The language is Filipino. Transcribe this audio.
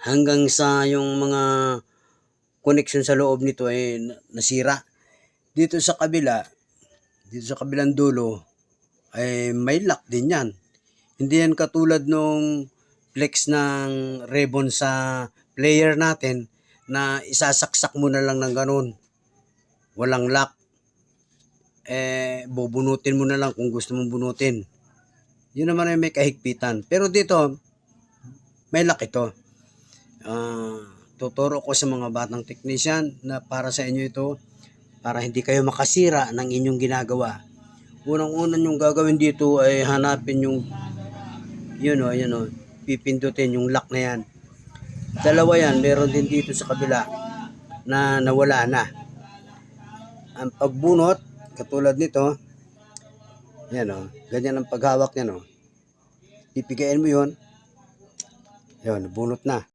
hanggang sa yung mga connection sa loob nito ay nasira. Dito sa kabila, dito sa kabilang dulo ay may lock din yan. Hindi yan katulad nung flex ng ribbon sa player natin na isasaksak mo na lang ng ganun. Walang lock. Bubunutin mo na lang kung gusto mong bunutin. Yun naman ay may kahigpitan. Pero dito, may lock ito. Tuturo ko sa mga batang technician na para sa inyo ito, para hindi kayo makasira ng inyong ginagawa. Unang-una yung gagawin dito ay hanapin yung yun o, pipindutin yung lock na yan. Dalawa yan, meron din dito sa kabila na nawala na. Ang pagbunot, katulad nito, yan o, ganyan ang paghawak yan o. Pipigain mo yun, yun, bunot na.